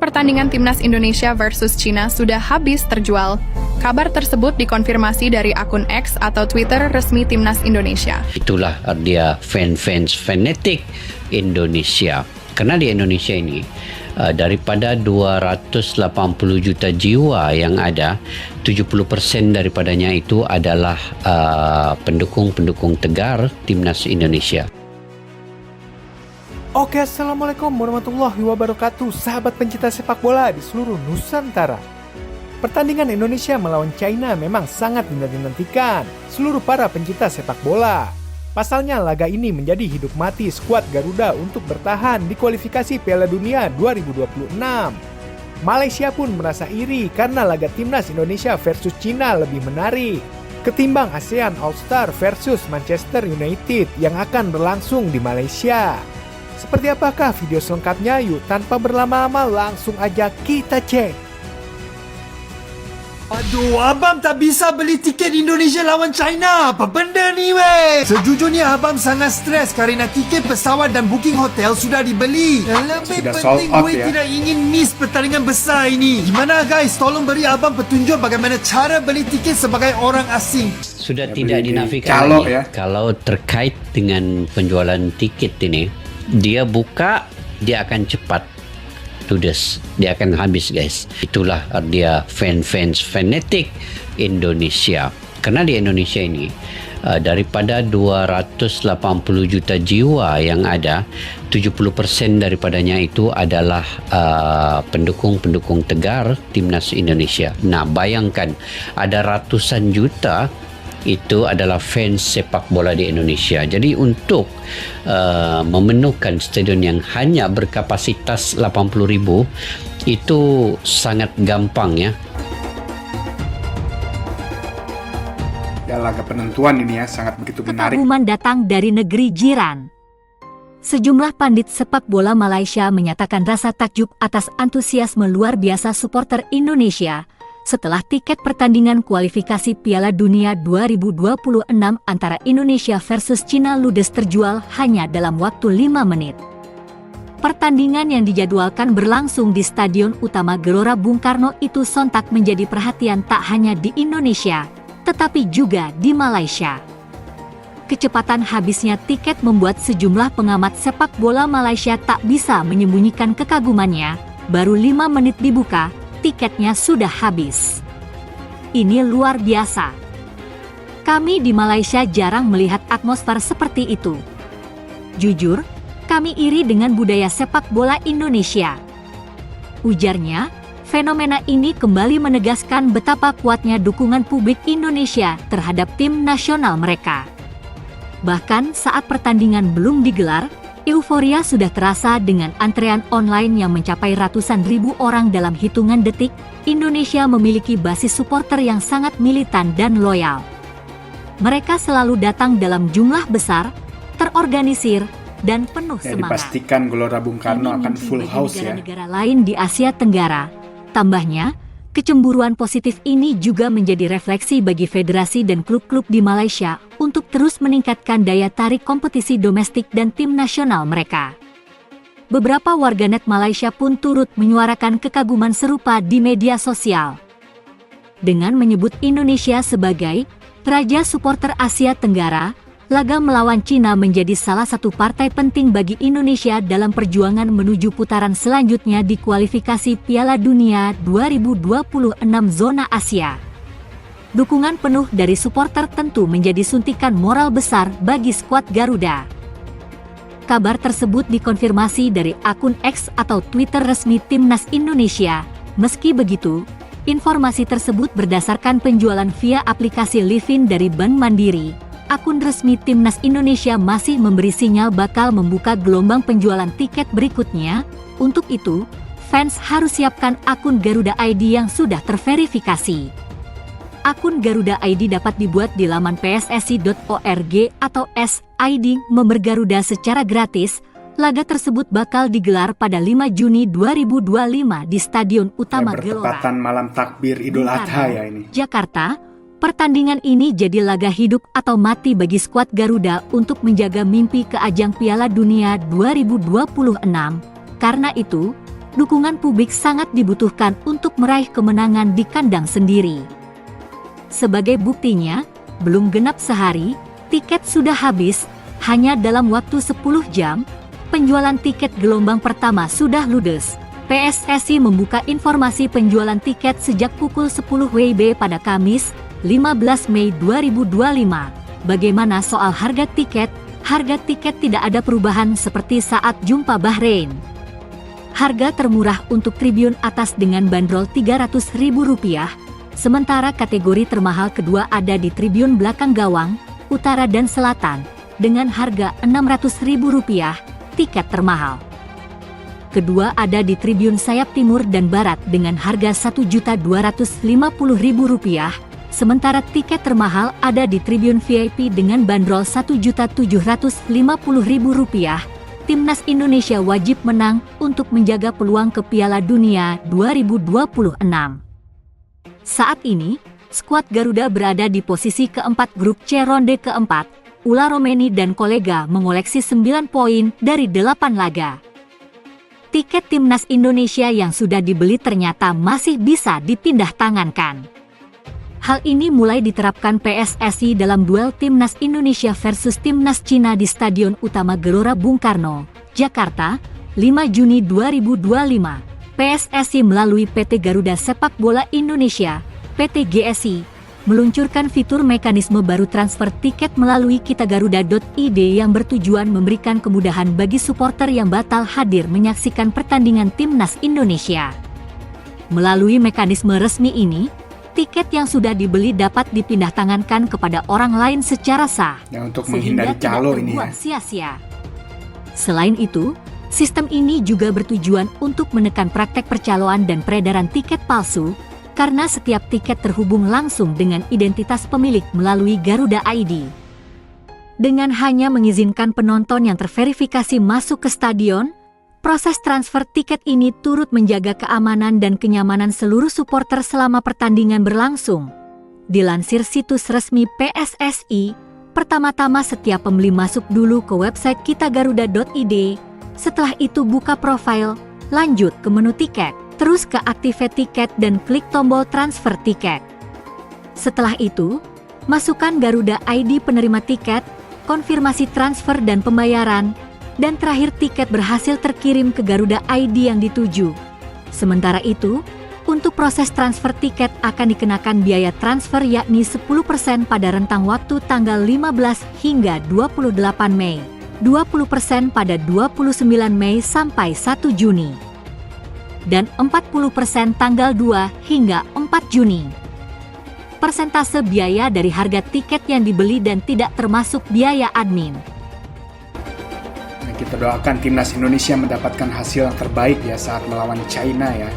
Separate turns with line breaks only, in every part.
pertandingan timnas Indonesia versus China sudah habis terjual. Kabar tersebut dikonfirmasi dari akun X atau Twitter resmi timnas Indonesia.
Itulah dia fans fanatik Indonesia. Karena di Indonesia ini daripada 280 juta jiwa yang ada, 70% daripadanya itu adalah pendukung-pendukung tegar timnas Indonesia.
Oke, Assalamualaikum warahmatullahi wabarakatuh, sahabat pencinta sepak bola di seluruh Nusantara. Pertandingan Indonesia melawan China memang sangat dinanti-nantikan seluruh para pencinta sepak bola. Pasalnya laga ini menjadi hidup mati skuad Garuda untuk bertahan di kualifikasi Piala Dunia 2026. Malaysia pun merasa iri karena laga timnas Indonesia versus China lebih menarik ketimbang ASEAN All-Star versus Manchester United yang akan berlangsung di Malaysia. Seperti apakah video selengkapnya? Yuk tanpa berlama-lama langsung aja kita cek.
Aduh, abang tak bisa beli tiket Indonesia lawan China. Apa benda ni weh? Sejujurnya abang sangat stres kerana tiket pesawat dan booking hotel sudah dibeli. Lebih penting gue tidak ingin miss pertandingan besar ini. Gimana guys? Tolong beri abang petunjuk bagaimana cara beli tiket sebagai orang asing.
Sudah tidak dinafikan lagi kalau terkait dengan penjualan tiket ini. Dia buka, dia akan cepat ludes, dia akan habis guys. Itulah dia fans fanatik Indonesia. Karena di Indonesia ini daripada 280 juta jiwa yang ada, 70% daripadanya itu adalah pendukung-pendukung tegar timnas Indonesia. Nah, bayangkan ada ratusan juta itu adalah fans sepak bola di Indonesia. Jadi untuk memenuhkan stadion yang hanya berkapasitas 80.000 itu sangat gampang ya.
Ya, laga penentuan ini ya sangat begitu menarik.
Kekaguman datang dari negeri jiran. Sejumlah pandit sepak bola Malaysia menyatakan rasa takjub atas antusiasme luar biasa supporter Indonesia setelah tiket pertandingan kualifikasi Piala Dunia 2026 antara Indonesia versus China ludes terjual hanya dalam waktu 5 menit. Pertandingan yang dijadwalkan berlangsung di Stadion Utama Gelora Bung Karno itu sontak menjadi perhatian tak hanya di Indonesia, tetapi juga di Malaysia. Kecepatan habisnya tiket membuat sejumlah pengamat sepak bola Malaysia tak bisa menyembunyikan kekagumannya. Baru 5 menit dibuka, tiketnya sudah habis. Ini luar biasa. Kami di Malaysia jarang melihat atmosfer seperti itu. Jujur, kami iri dengan budaya sepak bola Indonesia. Ujarnya, fenomena ini kembali menegaskan betapa kuatnya dukungan publik Indonesia terhadap tim nasional mereka. Bahkan saat pertandingan belum digelar, euforia sudah terasa dengan antrean online yang mencapai ratusan ribu orang dalam hitungan detik. Indonesia memiliki basis supporter yang sangat militan dan loyal. Mereka selalu datang dalam jumlah besar, terorganisir, dan penuh semangat.
Dipastikan Gelora Bung Karno akan full house ya.
Negara lain di Asia Tenggara. Tambahnya, kecemburuan positif ini juga menjadi refleksi bagi federasi dan klub-klub di Malaysia untuk terus meningkatkan daya tarik kompetisi domestik dan tim nasional mereka. Beberapa warganet Malaysia pun turut menyuarakan kekaguman serupa di media sosial. Dengan menyebut Indonesia sebagai Raja Supporter Asia Tenggara, laga melawan China menjadi salah satu partai penting bagi Indonesia dalam perjuangan menuju putaran selanjutnya di kualifikasi Piala Dunia 2026 zona Asia. Dukungan penuh dari supporter tentu menjadi suntikan moral besar bagi skuad Garuda. Kabar tersebut dikonfirmasi dari akun X atau Twitter resmi Timnas Indonesia. Meski begitu, informasi tersebut berdasarkan penjualan via aplikasi Livin dari Bank Mandiri. Akun resmi Timnas Indonesia masih memberi sinyal bakal membuka gelombang penjualan tiket berikutnya. Untuk itu, fans harus siapkan akun Garuda ID yang sudah terverifikasi. Akun Garuda ID dapat dibuat di laman pssi.org atau SID Member Garuda secara gratis. Laga tersebut bakal digelar pada 5 Juni 2025 di Stadion Utama Gelora.
Bertepatan malam takbir Idul Adha ya ini.
Jakarta, pertandingan ini jadi laga hidup atau mati bagi skuad Garuda untuk menjaga mimpi ke ajang Piala Dunia 2026. Karena itu, dukungan publik sangat dibutuhkan untuk meraih kemenangan di kandang sendiri. Sebagai buktinya, belum genap sehari, tiket sudah habis. Hanya dalam waktu 10 jam, penjualan tiket gelombang pertama sudah ludes. PSSI membuka informasi penjualan tiket sejak pukul 10 WIB pada Kamis, 15 Mei 2025. Bagaimana soal harga tiket? Harga tiket tidak ada perubahan seperti saat jumpa Bahrain. Harga termurah untuk tribun atas dengan bandrol Rp300.000, sementara kategori termahal kedua ada di tribun belakang gawang, utara dan selatan, dengan harga Rp600.000, tiket termahal. Kedua ada di tribun sayap timur dan barat dengan harga Rp1.250.000, sementara tiket termahal ada di tribun VIP dengan bandrol Rp1.750.000. Timnas Indonesia wajib menang untuk menjaga peluang ke Piala Dunia 2026. Saat ini, skuad Garuda berada di posisi keempat grup C ronde keempat. Ula Romeni dan kolega mengoleksi 9 poin dari 8 laga. Tiket Timnas Indonesia yang sudah dibeli ternyata masih bisa dipindah tangankan. Hal ini mulai diterapkan PSSI dalam duel Timnas Indonesia versus Timnas Cina di Stadion Utama Gelora Bung Karno, Jakarta, 5 Juni 2025. PSSI melalui PT Garuda Sepak Bola Indonesia, PT GSI, meluncurkan fitur mekanisme baru transfer tiket melalui kitagaruda.id yang bertujuan memberikan kemudahan bagi supporter yang batal hadir menyaksikan pertandingan Timnas Indonesia. Melalui mekanisme resmi ini, tiket yang sudah dibeli dapat dipindah tangankan kepada orang lain secara sah,
ya, untuk menghindari calo ini ya.
Sia-sia. Selain itu, sistem ini juga bertujuan untuk menekan praktek percaloan dan peredaran tiket palsu, karena setiap tiket terhubung langsung dengan identitas pemilik melalui Garuda ID. Dengan hanya mengizinkan penonton yang terverifikasi masuk ke stadion, proses transfer tiket ini turut menjaga keamanan dan kenyamanan seluruh supporter selama pertandingan berlangsung. Dilansir situs resmi PSSI, pertama-tama setiap pembeli masuk dulu ke website kitagaruda.id, setelah itu buka profil, lanjut ke menu tiket. Terus ke Activate Tiket dan klik tombol Transfer Tiket. Setelah itu, masukkan Garuda ID penerima tiket, konfirmasi transfer dan pembayaran, dan terakhir tiket berhasil terkirim ke Garuda ID yang dituju. Sementara itu, untuk proses transfer tiket akan dikenakan biaya transfer yakni 10% pada rentang waktu tanggal 15 hingga 28 Mei, 20% pada 29 Mei sampai 1 Juni. Dan 40% tanggal 2 hingga 4 Juni. Persentase biaya dari harga tiket yang dibeli dan tidak termasuk biaya admin.
Nah, kita doakan Timnas Indonesia mendapatkan hasil yang terbaik ya saat melawan China ya.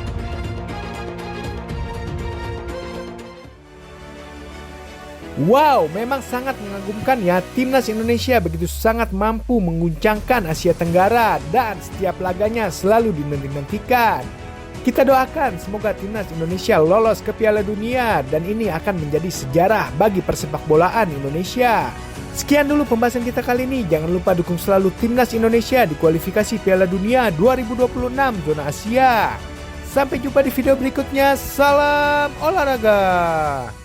Wow, memang sangat mengagumkan ya, Timnas Indonesia begitu sangat mampu mengguncangkan Asia Tenggara dan setiap laganya selalu dinanti-nantikan. Kita doakan semoga Timnas Indonesia lolos ke Piala Dunia dan ini akan menjadi sejarah bagi persepakbolaan Indonesia. Sekian dulu pembahasan kita kali ini, jangan lupa dukung selalu Timnas Indonesia di kualifikasi Piala Dunia 2026 zona Asia. Sampai jumpa di video berikutnya, salam olahraga.